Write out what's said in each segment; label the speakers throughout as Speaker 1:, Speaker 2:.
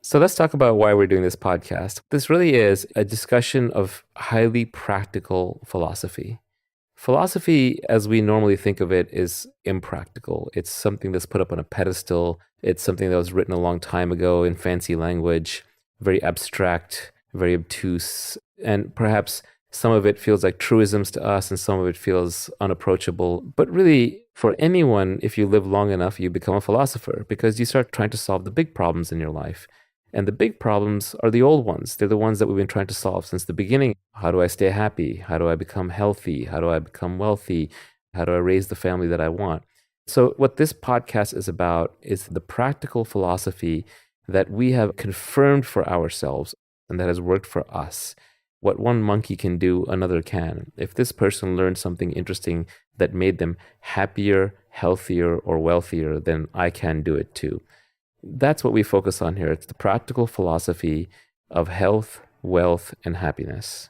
Speaker 1: So let's talk about why we're doing this podcast. This really is a discussion of highly practical philosophy. Philosophy, as we normally think of it, is impractical. It's something that's put up on a pedestal. It's something that was written a long time ago in fancy language, very abstract, very obtuse, and perhaps some of it feels like truisms to us and some of it feels unapproachable. But really, for anyone, if you live long enough, you become a philosopher because you start trying to solve the big problems in your life. And the big problems are the old ones. They're the ones that we've been trying to solve since the beginning. How do I stay happy? How do I become healthy? How do I become wealthy? How do I raise the family that I want? So, what this podcast is about is the practical philosophy that we have confirmed for ourselves and that has worked for us. What one monkey can do, another can. If this person learned something interesting that made them happier, healthier, or wealthier, then I can do it too. That's what we focus on here. It's the practical philosophy of health, wealth, and happiness.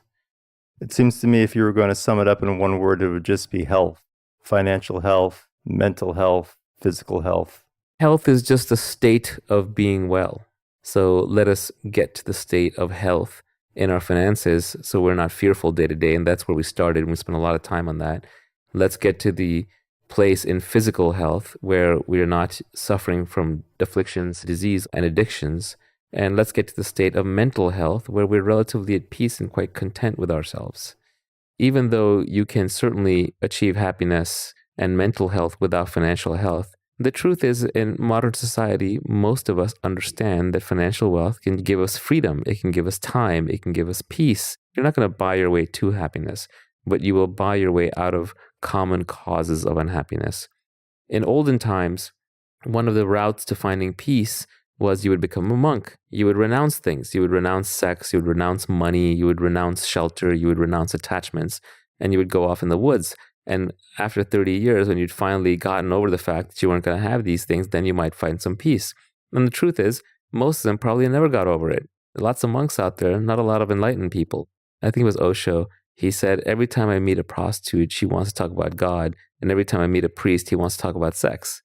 Speaker 2: It seems to me if you were going to sum it up in one word, it would just be health, financial health, mental health, physical health.
Speaker 1: Health is just a state of being well. So let us get to the state of health in our finances so we're not fearful day to day. And that's where we started. And we spent a lot of time on that. Let's get to the place in physical health where we are not suffering from afflictions, disease, and addictions. And let's get to the state of mental health where we're relatively at peace and quite content with ourselves. Even though you can certainly achieve happiness and mental health without financial health, the truth is in modern society, most of us understand that financial wealth can give us freedom. It can give us time. It can give us peace. You're not going to buy your way to happiness, but you will buy your way out of common causes of unhappiness. In olden times, one of the routes to finding peace was you would become a monk. You would renounce things. You would renounce sex. You would renounce money. You would renounce shelter. You would renounce attachments. And you would go off in the woods. And after 30 years, when you'd finally gotten over the fact that you weren't going to have these things, then you might find some peace. And the truth is, most of them probably never got over it. Lots of monks out there, not a lot of enlightened people. I think it was Osho. He said, every time I meet a prostitute, she wants to talk about God. And every time I meet a priest, he wants to talk about sex.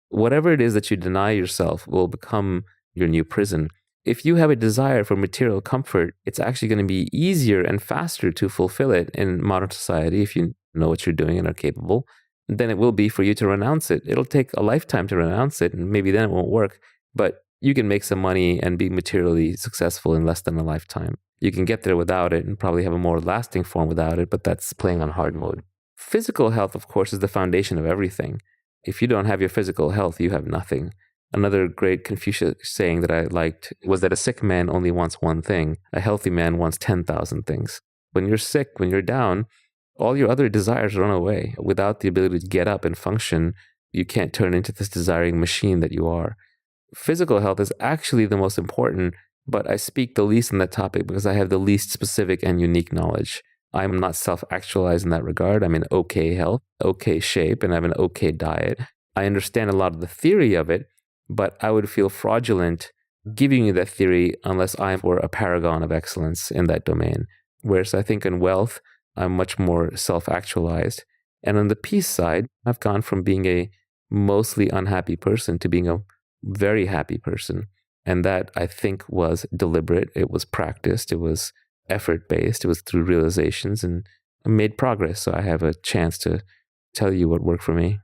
Speaker 1: Whatever it is that you deny yourself will become your new prison. If you have a desire for material comfort, it's actually going to be easier and faster to fulfill it in modern society if you know what you're doing and are capable than it will be for you to renounce it. It'll take a lifetime to renounce it, and maybe then it won't work. But you can make some money and be materially successful in less than a lifetime. You can get there without it and probably have a more lasting form without it, but that's playing on hard mode. Physical health, of course, is the foundation of everything. If you don't have your physical health, you have nothing. Another great Confucius saying that I liked was that a sick man only wants one thing. A healthy man wants 10,000 things. When you're sick, when you're down, all your other desires run away. Without the ability to get up and function, you can't turn into this desiring machine that you are. Physical health is actually the most important, but I speak the least on that topic because I have the least specific and unique knowledge. I'm not self-actualized in that regard. I'm in okay health, okay shape, and I have an okay diet. I understand a lot of the theory of it, but I would feel fraudulent giving you that theory unless I were a paragon of excellence in that domain. Whereas I think in wealth, I'm much more self-actualized. And on the peace side, I've gone from being a mostly unhappy person to being a very happy person. And that, I think, was deliberate. It was practiced. It was effort-based. It was through realizations, and I made progress. So I have a chance to tell you what worked for me.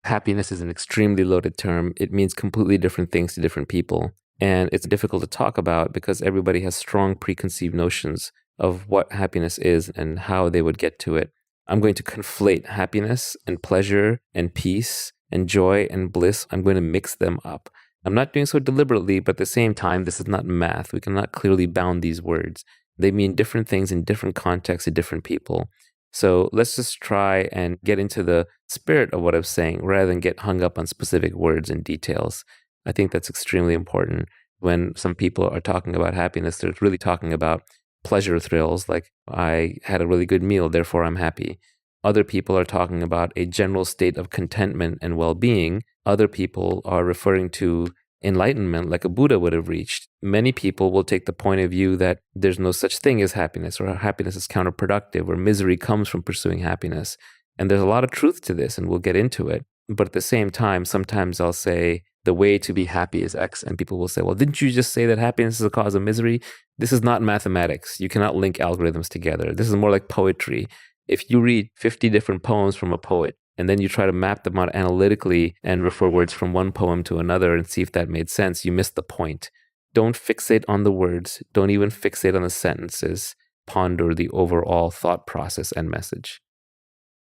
Speaker 1: Happiness is an extremely loaded term. It means completely different things to different people. And it's difficult to talk about because everybody has strong preconceived notions of what happiness is and how they would get to it. I'm going to conflate happiness and pleasure and peace and joy and bliss. I'm going to mix them up. I'm not doing so deliberately, but at the same time, this is not math. We cannot clearly bound these words. They mean different things in different contexts to different people. So let's just try and get into the spirit of what I'm saying rather than get hung up on specific words and details. I think that's extremely important. When some people are talking about happiness, they're really talking about pleasure thrills, like I had a really good meal, therefore I'm happy. Other people are talking about a general state of contentment and well-being. Other people are referring to enlightenment like a Buddha would have reached. Many people will take the point of view that there's no such thing as happiness, or happiness is counterproductive, or misery comes from pursuing happiness. And there's a lot of truth to this, and we'll get into it. But at the same time, sometimes I'll say, the way to be happy is X. And people will say, well, didn't you just say that happiness is a cause of misery? This is not mathematics. You cannot link algorithms together. This is more like poetry. If you read 50 different poems from a poet, and then you try to map them out analytically and refer words from one poem to another and see if that made sense, you miss the point. Don't fixate on the words. Don't even fixate on the sentences. Ponder the overall thought process and message.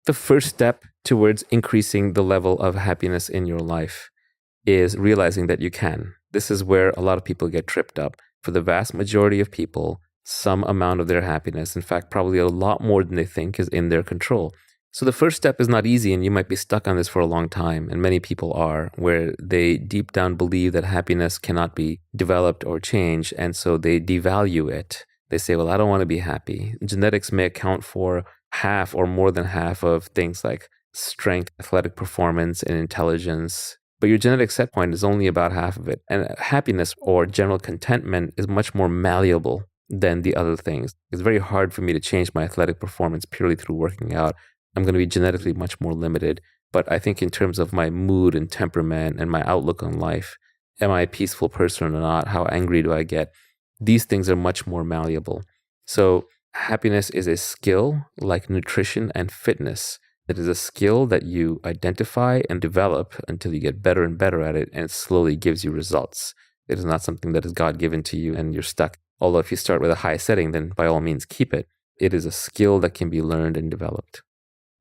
Speaker 1: The first step towards increasing the level of happiness in your life is realizing that you can. This is where a lot of people get tripped up. For the vast majority of people, some amount of their happiness, in fact, probably a lot more than they think, is in their control. So the first step is not easy, and you might be stuck on this for a long time, and many people are, where they deep down believe that happiness cannot be developed or changed, and so they devalue it. They say, well, I don't want to be happy. Genetics may account for half or more than half of things like strength, athletic performance, and intelligence. But your genetic set point is only about half of it. And happiness or general contentment is much more malleable than the other things. It's very hard for me to change my athletic performance purely through working out. I'm going to be genetically much more limited. But I think in terms of my mood and temperament and my outlook on life, am I a peaceful person or not? How angry do I get? These things are much more malleable. So happiness is a skill like nutrition and fitness. It is a skill that you identify and develop until you get better and better at it, and it slowly gives you results. It is not something that is God-given to you and you're stuck. Although if you start with a high setting, then by all means keep it. It is a skill that can be learned and developed.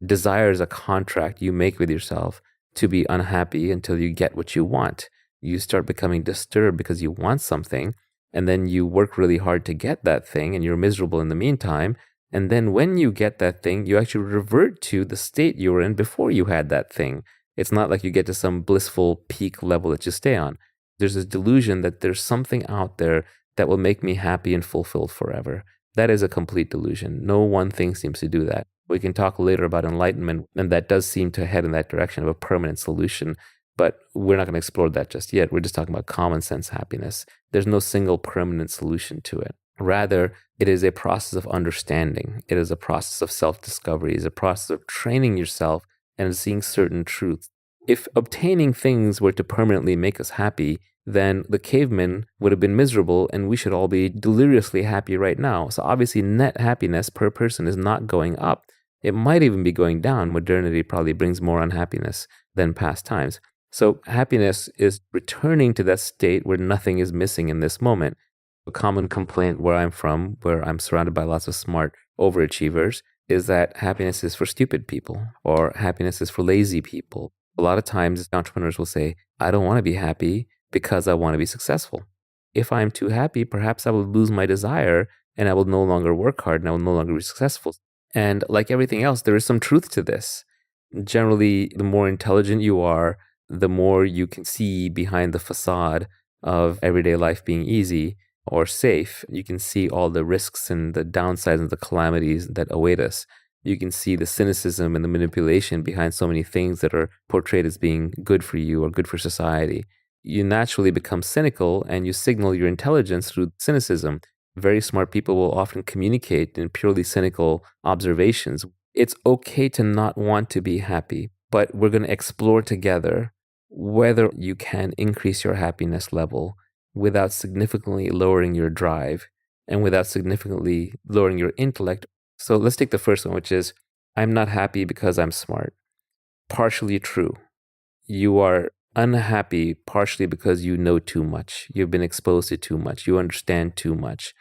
Speaker 1: Desire is a contract you make with yourself to be unhappy until you get what you want. You start becoming disturbed because you want something, and then you work really hard to get that thing, and you're miserable in the meantime. And then when you get that thing, you actually revert to the state you were in before you had that thing. It's not like you get to some blissful peak level that you stay on. There's this delusion that there's something out there that will make me happy and fulfilled forever. That is a complete delusion. No one thing seems to do that. We can talk later about enlightenment, and that does seem to head in that direction of a permanent solution. But we're not going to explore that just yet. We're just talking about common sense happiness. There's no single permanent solution to it. Rather, it is a process of understanding. It is a process of self-discovery. It is a process of training yourself and seeing certain truths. If obtaining things were to permanently make us happy, then the cavemen would have been miserable and we should all be deliriously happy right now. So obviously net happiness per person is not going up. It might even be going down. Modernity probably brings more unhappiness than past times. So happiness is returning to that state where nothing is missing in this moment. A common complaint where I'm from, where I'm surrounded by lots of smart overachievers, is that happiness is for stupid people or happiness is for lazy people. A lot of times entrepreneurs will say, I don't want to be happy because I want to be successful. If I'm too happy, perhaps I will lose my desire and I will no longer work hard and I will no longer be successful. And like everything else, there is some truth to this. Generally, the more intelligent you are, the more you can see behind the facade of everyday life being easy or safe. You can see all the risks and the downsides and the calamities that await us. You can see the cynicism and the manipulation behind so many things that are portrayed as being good for you or good for society. You naturally become cynical and you signal your intelligence through cynicism. Very smart people will often communicate in purely cynical observations. It's okay to not want to be happy, but we're going to explore together whether you can increase your happiness level without significantly lowering your drive and without significantly lowering your intellect. So let's take the first one, which is, I'm not happy because I'm smart. Partially true. You are unhappy partially because you know too much. You've been exposed to too much. You understand too much.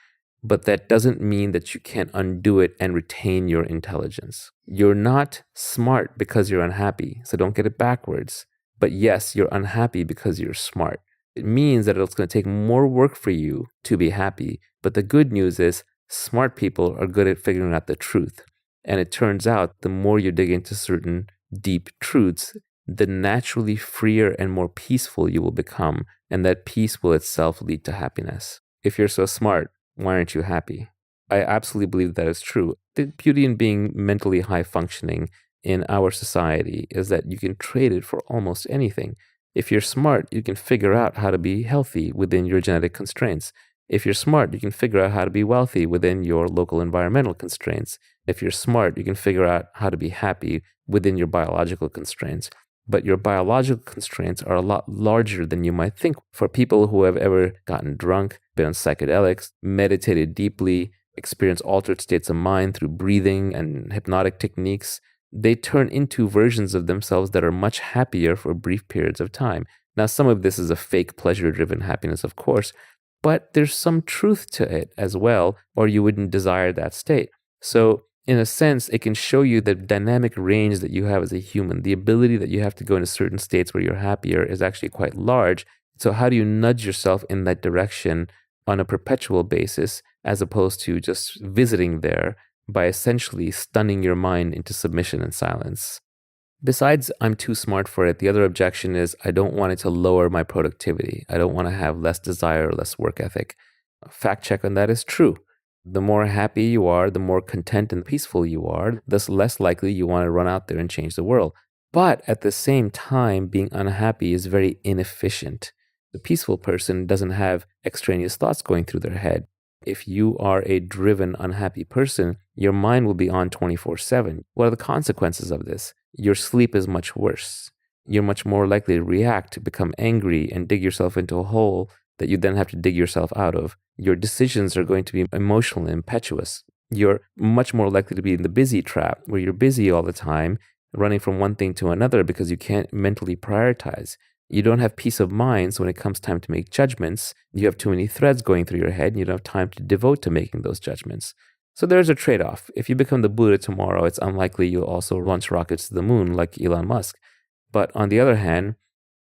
Speaker 1: But that doesn't mean that you can't undo it and retain your intelligence. You're not smart because you're unhappy, so don't get it backwards. But yes, you're unhappy because you're smart. It means that it's going to take more work for you to be happy. But the good news is smart people are good at figuring out the truth. And it turns out the more you dig into certain deep truths, the naturally freer and more peaceful you will become. And that peace will itself lead to happiness. If you're so smart, why aren't you happy? I absolutely believe that is true. The beauty in being mentally high functioning in our society is that you can trade it for almost anything. If you're smart, you can figure out how to be healthy within your genetic constraints. If you're smart, you can figure out how to be wealthy within your local environmental constraints. If you're smart, you can figure out how to be happy within your biological constraints. but your biological constraints are a lot larger than you might think. For people who have ever gotten drunk, been on psychedelics, meditated deeply, experienced altered states of mind through breathing and hypnotic techniques, they turn into versions of themselves that are much happier for brief periods of time. Now, some of this is a fake pleasure-driven happiness, of course, but there's some truth to it as well, or you wouldn't desire that state. So in a sense, it can show you the dynamic range that you have as a human. The ability that you have to go into certain states where you're happier is actually quite large. So how do you nudge yourself in that direction on a perpetual basis, as opposed to just visiting there by essentially stunning your mind into submission and silence? Besides, I'm too smart for it. The other objection is I don't want it to lower my productivity. I don't want to have less desire or less work ethic. A fact check on that is true. The more happy you are, the more content and peaceful you are, thus less likely you want to run out there and change the world. But at the same time, being unhappy is very inefficient. The peaceful person doesn't have extraneous thoughts going through their head. If you are a driven, unhappy person, your mind will be on 24/7. What are the consequences of this? Your sleep is much worse. You're much more likely to react, become angry, and dig yourself into a hole that you then have to dig yourself out of. Your decisions are going to be emotional and impetuous. You're much more likely to be in the busy trap, where you're busy all the time, running from one thing to another because you can't mentally prioritize. You don't have peace of mind, so when it comes time to make judgments, you have too many threads going through your head and you don't have time to devote to making those judgments. So there's a trade-off. If you become the Buddha tomorrow, it's unlikely you'll also launch rockets to the moon like Elon Musk. But on the other hand,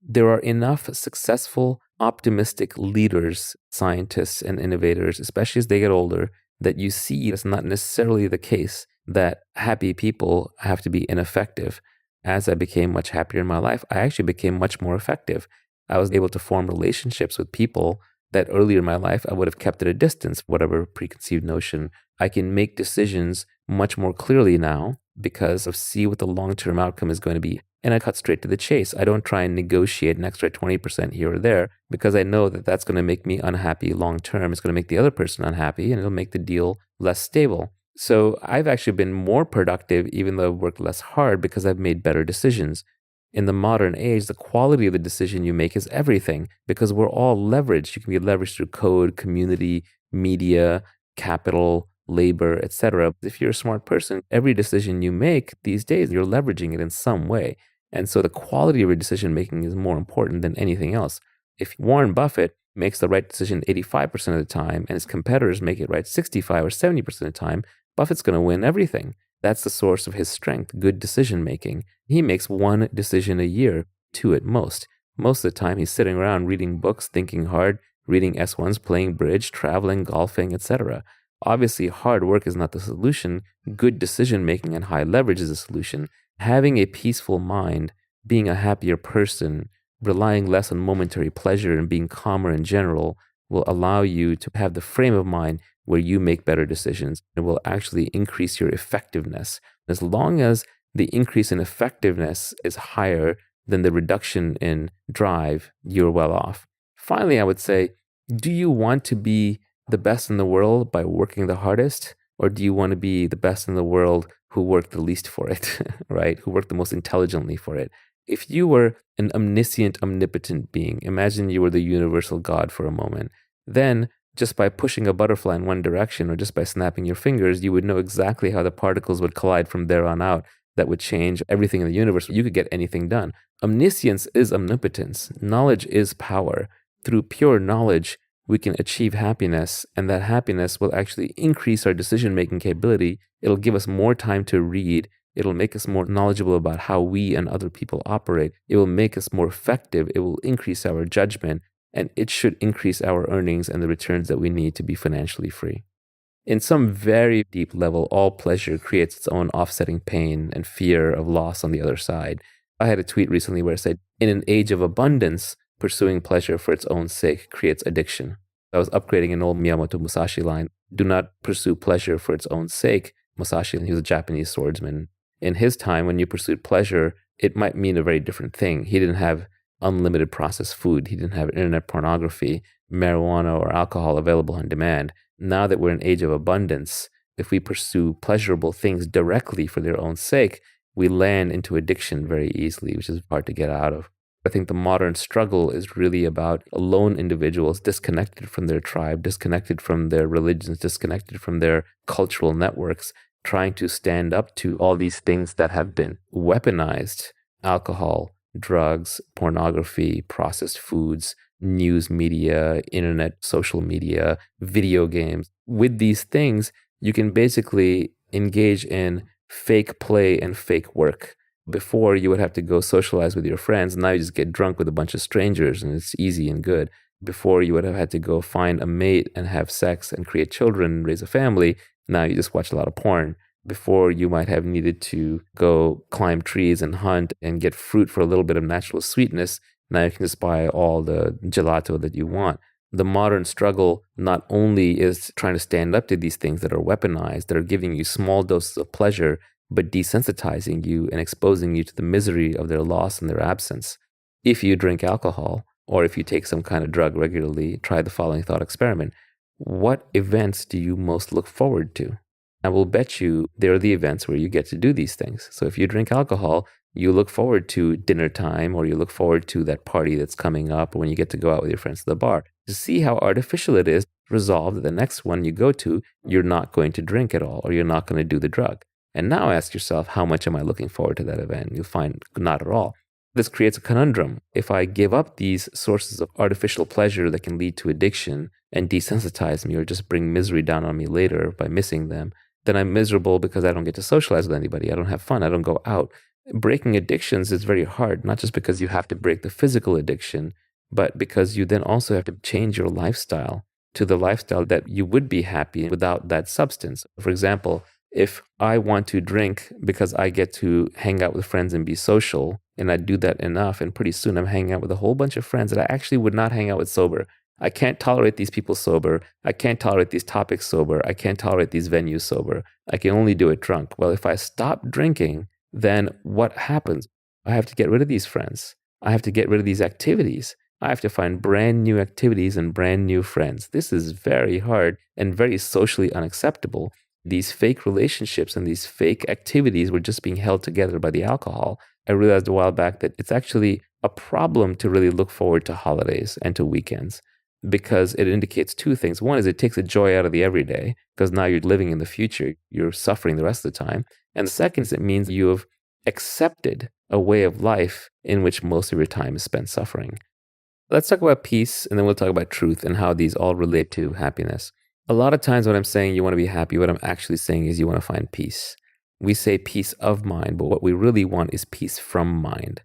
Speaker 1: there are enough successful, optimistic leaders, scientists, and innovators, especially as they get older, that you see it's not necessarily the case that happy people have to be ineffective. As I became much happier in my life, I actually became much more effective. I was able to form relationships with people that earlier in my life I would have kept at a distance, whatever preconceived notion. I can make decisions much more clearly now because of see what the long-term outcome is going to be. And I cut straight to the chase. I don't try and negotiate an extra 20% here or there because I know that that's going to make me unhappy long-term. It's going to make the other person unhappy and it'll make the deal less stable. So I've actually been more productive even though I've worked less hard because I've made better decisions. In the modern age, the quality of the decision you make is everything because we're all leveraged. You can be leveraged through code, community, media, capital, labor, etc. If you're a smart person, every decision you make these days, you're leveraging it in some way. And so the quality of your decision making is more important than anything else. If Warren Buffett makes the right decision 85% of the time and his competitors make it right 65 or 70% of the time, Buffett's going to win everything. That's the source of his strength, good decision making. He makes one decision a year, two at most. Most of the time, he's sitting around reading books, thinking hard, reading S1s, playing bridge, traveling, golfing, etc. Obviously, hard work is not the solution. Good decision making and high leverage is the solution. Having a peaceful mind, being a happier person, relying less on momentary pleasure and being calmer in general will allow you to have the frame of mind where you make better decisions and will actually increase your effectiveness. As long as the increase in effectiveness is higher than the reduction in drive, you're well off. Finally, I would say, do you want to be the best in the world by working the hardest? Or do you want to be the best in the world who worked the least for it, right? Who worked the most intelligently for it? If you were an omniscient, omnipotent being, imagine you were the universal God for a moment, then just by pushing a butterfly in one direction or just by snapping your fingers, you would know exactly how the particles would collide from there on out that would change everything in the universe. You could get anything done. Omniscience is omnipotence. Knowledge is power. Through pure knowledge, we can achieve happiness, and that happiness will actually increase our decision-making capability. It'll give us more time to read. It'll make us more knowledgeable about how we and other people operate. It will make us more effective. It will increase our judgment, and it should increase our earnings and the returns that we need to be financially free. In some very deep level, all pleasure creates its own offsetting pain and fear of loss on the other side. I had a tweet recently where it said, in an age of abundance, pursuing pleasure for its own sake creates addiction. I was upgrading an old Miyamoto Musashi line. Do not pursue pleasure for its own sake. Musashi, he was a Japanese swordsman. In his time, when you pursued pleasure, it might mean a very different thing. He didn't have unlimited processed food. He didn't have internet pornography, marijuana, or alcohol available on demand. Now that we're in an age of abundance, if we pursue pleasurable things directly for their own sake, we land into addiction very easily, which is hard to get out of. I think the modern struggle is really about lone individuals disconnected from their tribe, disconnected from their religions, disconnected from their cultural networks, trying to stand up to all these things that have been weaponized: alcohol, drugs, pornography, processed foods, news media, internet, social media, video games. With these things, you can basically engage in fake play and fake work. Before, you would have to go socialize with your friends. Now you just get drunk with a bunch of strangers and it's easy and good. Before, you would have had to go find a mate and have sex and create children and raise a family. Now you just watch a lot of porn. Before, you might have needed to go climb trees and hunt and get fruit for a little bit of natural sweetness. Now you can just buy all the gelato that you want. The modern struggle not only is trying to stand up to these things that are weaponized, that are giving you small doses of pleasure, but desensitizing you and exposing you to the misery of their loss and their absence. If you drink alcohol, or if you take some kind of drug regularly, try the following thought experiment. What events do you most look forward to? I will bet you they're the events where you get to do these things. So if you drink alcohol, you look forward to dinner time, or you look forward to that party that's coming up, or when you get to go out with your friends to the bar. To see how artificial it is, resolve that the next one you go to, you're not going to drink at all, or you're not going to do the drug. And now ask yourself, how much am I looking forward to that event? You'll find not at all. This creates a conundrum. If I give up these sources of artificial pleasure that can lead to addiction and desensitize me or just bring misery down on me later by missing them, then I'm miserable because I don't get to socialize with anybody. I don't have fun. I don't go out. Breaking addictions is very hard, not just because you have to break the physical addiction, but because you then also have to change your lifestyle to the lifestyle that you would be happy without that substance. For example, if I want to drink because I get to hang out with friends and be social, and I do that enough, and pretty soon I'm hanging out with a whole bunch of friends that I actually would not hang out with sober. I can't tolerate these people sober. I can't tolerate these topics sober. I can't tolerate these venues sober. I can only do it drunk. Well, if I stop drinking, then what happens? I have to get rid of these friends. I have to get rid of these activities. I have to find brand new activities and brand new friends. This is very hard and very socially unacceptable. These fake relationships and these fake activities were just being held together by the alcohol. I realized a while back that it's actually a problem to really look forward to holidays and to weekends, because it indicates two things. One is it takes the joy out of the everyday, because now you're living in the future. You're suffering the rest of the time. And the second is it means you have accepted a way of life in which most of your time is spent suffering. Let's talk about peace, and then we'll talk about truth and how these all relate to happiness. A lot of times when I'm saying you want to be happy, what I'm actually saying is you want to find peace. We say peace of mind, but what we really want is peace from mind.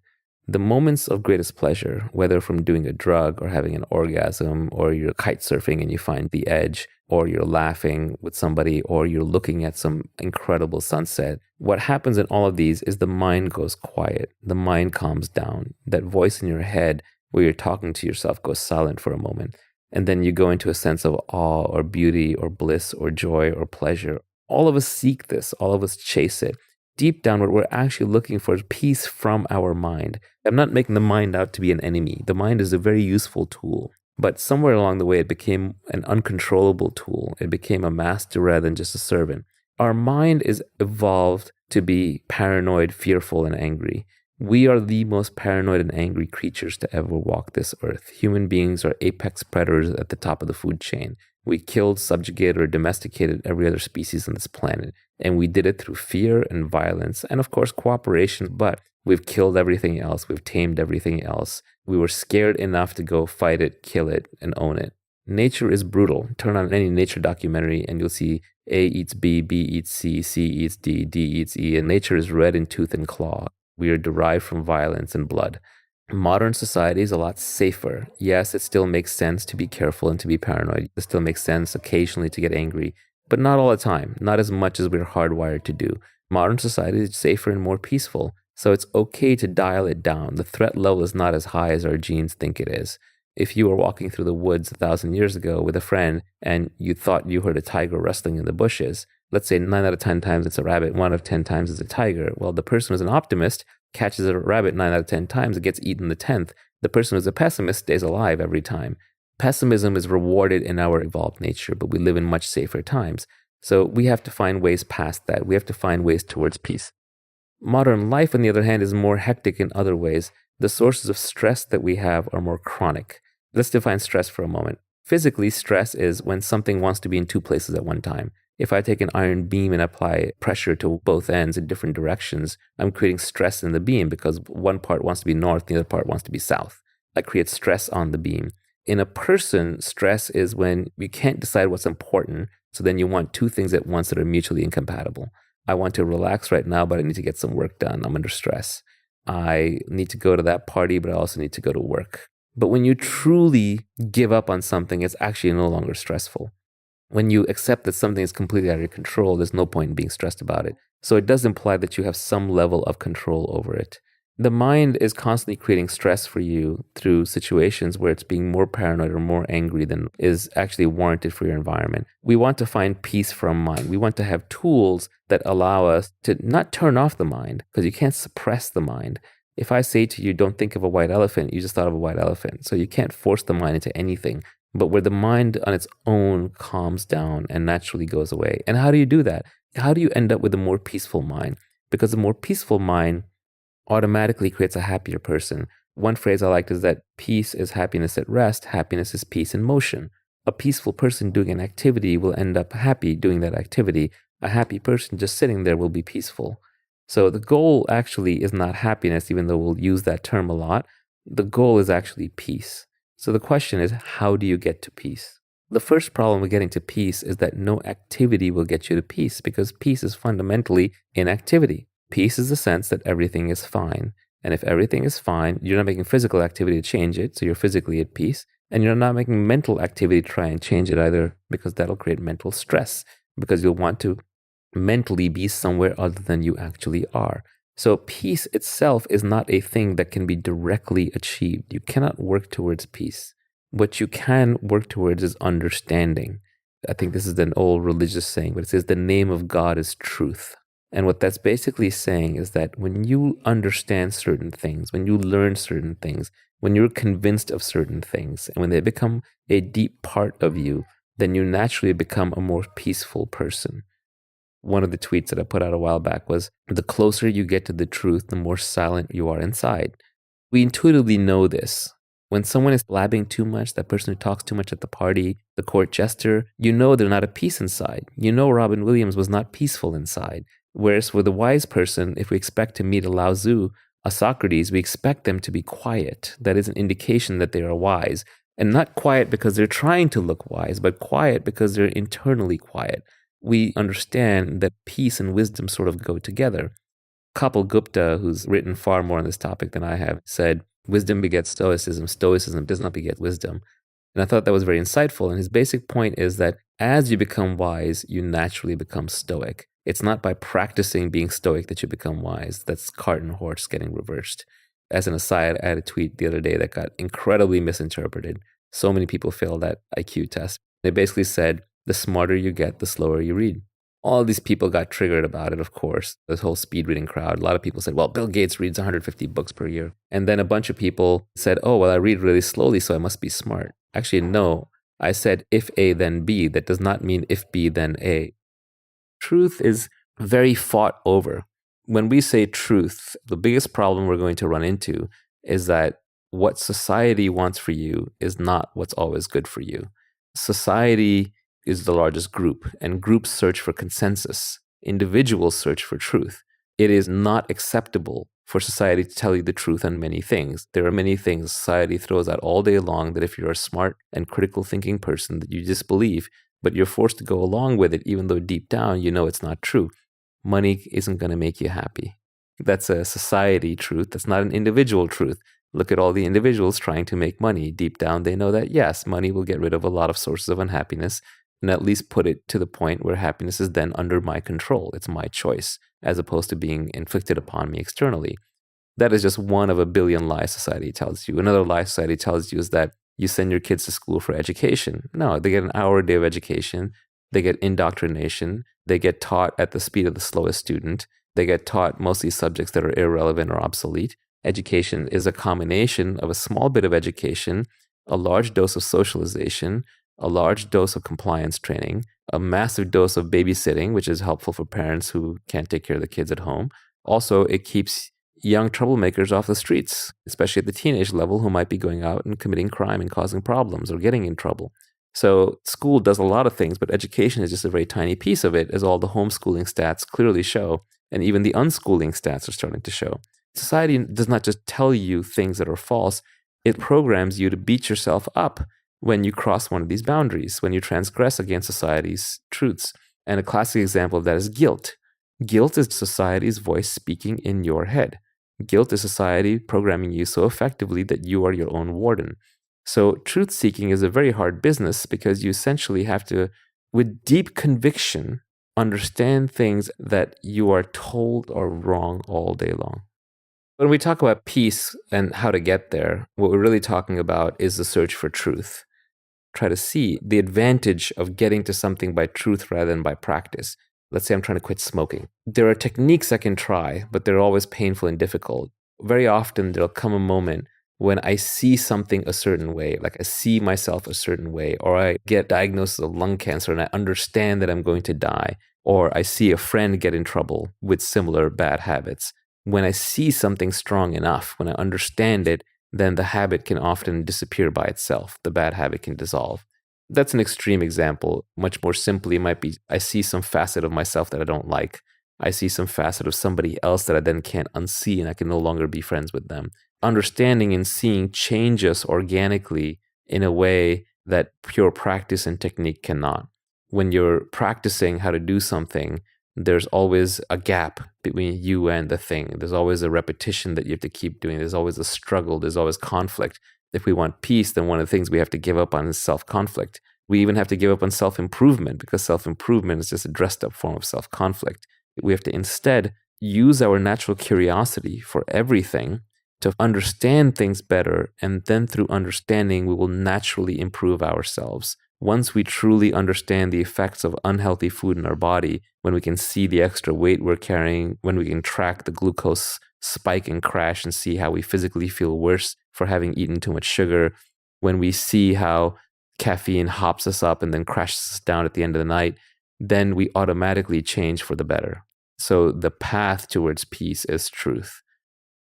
Speaker 1: The moments of greatest pleasure, whether from doing a drug or having an orgasm, or you're kite surfing and you find the edge, or you're laughing with somebody, or you're looking at some incredible sunset, what happens in all of these is the mind goes quiet. The mind calms down. That voice in your head where you're talking to yourself goes silent for a moment. And then you go into a sense of awe or beauty or bliss or joy or pleasure. All of us seek this. All of us chase it. Deep down, what we're actually looking for is peace from our mind. I'm not making the mind out to be an enemy. The mind is a very useful tool. But somewhere along the way, it became an uncontrollable tool. It became a master rather than just a servant. Our mind is evolved to be paranoid, fearful, and angry. We are the most paranoid and angry creatures to ever walk this earth. Human beings are apex predators at the top of the food chain. We killed, subjugated, or domesticated every other species on this planet. And we did it through fear and violence and, of course, cooperation. But we've killed everything else. We've tamed everything else. We were scared enough to go fight it, kill it, and own it. Nature is brutal. Turn on any nature documentary and you'll see A eats B, B eats C, C eats D, D eats E. And nature is red in tooth and claw. We are derived from violence and blood. Modern society is a lot safer. Yes, it still makes sense to be careful and to be paranoid. It still makes sense occasionally to get angry, but not all the time, not as much as we're hardwired to do. Modern society is safer and more peaceful, so it's okay to dial it down. The threat level is not as high as our genes think it is. If you were walking through the woods 1,000 years ago with a friend and you thought you heard a tiger rustling in the bushes, let's say 9 out of 10 times it's a rabbit, 1 out of 10 times it's a tiger. Well, the person who's an optimist catches a rabbit 9 out of 10 times, it gets eaten the 10th. The person who's a pessimist stays alive every time. Pessimism is rewarded in our evolved nature, but we live in much safer times. So we have to find ways past that. We have to find ways towards peace. Modern life, on the other hand, is more hectic in other ways. The sources of stress that we have are more chronic. Let's define stress for a moment. Physically, stress is when something wants to be in two places at one time. If I take an iron beam and apply pressure to both ends in different directions, I'm creating stress in the beam because one part wants to be north, the other part wants to be south. I create stress on the beam. In a person, stress is when you can't decide what's important, so then you want two things at once that are mutually incompatible. I want to relax right now, but I need to get some work done. I'm under stress. I need to go to that party, but I also need to go to work. But when you truly give up on something, it's actually no longer stressful. When you accept that something is completely out of your control, there's no point in being stressed about it. So it does imply that you have some level of control over it. The mind is constantly creating stress for you through situations where it's being more paranoid or more angry than is actually warranted for your environment. We want to find peace from mind. We want to have tools that allow us to not turn off the mind, because you can't suppress the mind. If I say to you, don't think of a white elephant, you just thought of a white elephant. So you can't force the mind into anything. But where the mind on its own calms down and naturally goes away. And how do you do that? How do you end up with a more peaceful mind? Because a more peaceful mind automatically creates a happier person. One phrase I liked is that peace is happiness at rest, happiness is peace in motion. A peaceful person doing an activity will end up happy doing that activity. A happy person just sitting there will be peaceful. So the goal actually is not happiness, even though we'll use that term a lot. The goal is actually peace. So the question is, how do you get to peace? The first problem with getting to peace is that no activity will get you to peace, because peace is fundamentally inactivity. Peace is the sense that everything is fine. And if everything is fine, you're not making physical activity to change it, so you're physically at peace. And you're not making mental activity to try and change it either, because that'll create mental stress, because you'll want to mentally be somewhere other than you actually are. So peace itself is not a thing that can be directly achieved. You cannot work towards peace. What you can work towards is understanding. I think this is an old religious saying, but it says the name of God is truth. And what that's basically saying is that when you understand certain things, when you learn certain things, when you're convinced of certain things, and when they become a deep part of you, then you naturally become a more peaceful person. One of the tweets that I put out a while back was, the closer you get to the truth, the more silent you are inside. We intuitively know this. When someone is blabbing too much, that person who talks too much at the party, the court jester, you know they're not at peace inside. You know Robin Williams was not peaceful inside. Whereas with a wise person, if we expect to meet a Lao Tzu, a Socrates, we expect them to be quiet. That is an indication that they are wise. And not quiet because they're trying to look wise, but quiet because they're internally quiet. We understand that peace and wisdom sort of go together. Kapil Gupta, who's written far more on this topic than I have, said, wisdom begets stoicism, stoicism does not beget wisdom. And I thought that was very insightful. And his basic point is that as you become wise, you naturally become stoic. It's not by practicing being stoic that you become wise. That's cart and horse getting reversed. As an aside, I had a tweet the other day that got incredibly misinterpreted. So many people failed that IQ test. They basically said, the smarter you get, the slower you read. All these people got triggered about it, of course. This whole speed reading crowd. A lot of people said, well, Bill Gates reads 150 books per year. And then a bunch of people said, oh, well, I read really slowly, so I must be smart. Actually, no. I said, if A, then B. That does not mean if B, then A. Truth is very fought over. When we say truth, the biggest problem we're going to run into is that what society wants for you is not what's always good for you. Society is the largest group, and groups search for consensus. Individuals search for truth. It is not acceptable for society to tell you the truth on many things. There are many things society throws out all day long that if you're a smart and critical thinking person that you disbelieve, but you're forced to go along with it even though deep down you know it's not true. Money isn't going to make you happy. That's a society truth. That's not an individual truth. Look at all the individuals trying to make money. Deep down, they know that, yes, money will get rid of a lot of sources of unhappiness and at least put it to the point where happiness is then under my control. It's my choice, as opposed to being inflicted upon me externally. That is just one of a billion lies society tells you. Another lie society tells you is that you send your kids to school for education. No, they get an hour a day of education. They get indoctrination. They get taught at the speed of the slowest student. They get taught mostly subjects that are irrelevant or obsolete. Education is a combination of a small bit of education, a large dose of socialization, a large dose of compliance training, a massive dose of babysitting, which is helpful for parents who can't take care of the kids at home, Also, it keeps young troublemakers off the streets, especially at the teenage level, who might be going out and committing crime and causing problems or getting in trouble. So school does a lot of things, but education is just a very tiny piece of it, as all the homeschooling stats clearly show, and even the unschooling stats are starting to show. Society does not just tell you things that are false, it programs you to beat yourself up when you cross one of these boundaries, when you transgress against society's truths. And a classic example of that is guilt. Guilt is society's voice speaking in your head. Guilt is society programming you so effectively that you are your own warden. So truth seeking is a very hard business because you essentially have to, with deep conviction, understand things that you are told are wrong all day long. When we talk about peace and how to get there, what we're really talking about is the search for truth. Try to see the advantage of getting to something by truth rather than by practice. Let's say I'm trying to quit smoking. There are techniques I can try, but they're always painful and difficult. Very often, there'll come a moment when I see something a certain way, like I see myself a certain way, or I get diagnosed with lung cancer and I understand that I'm going to die, or I see a friend get in trouble with similar bad habits. When I see something strong enough, when I understand it, then the habit can often disappear by itself. The bad habit can dissolve. That's an extreme example. Much more simply, it might be I see some facet of myself that I don't like. I see some facet of somebody else that I then can't unsee, and I can no longer be friends with them. Understanding and seeing change us organically in a way that pure practice and technique cannot. When you're practicing how to do something, there's always a gap between you and the thing. There's always a repetition that you have to keep doing. There's always a struggle. There's always conflict. If we want peace, then one of the things we have to give up on is self-conflict. We even have to give up on self-improvement because self-improvement is just a dressed up form of self-conflict. We have to instead use our natural curiosity for everything to understand things better. And then through understanding, we will naturally improve ourselves. Once we truly understand the effects of unhealthy food in our body, when we can see the extra weight we're carrying, when we can track the glucose spike and crash and see how we physically feel worse for having eaten too much sugar, when we see how caffeine hops us up and then crashes us down at the end of the night, then we automatically change for the better. So the path towards peace is truth.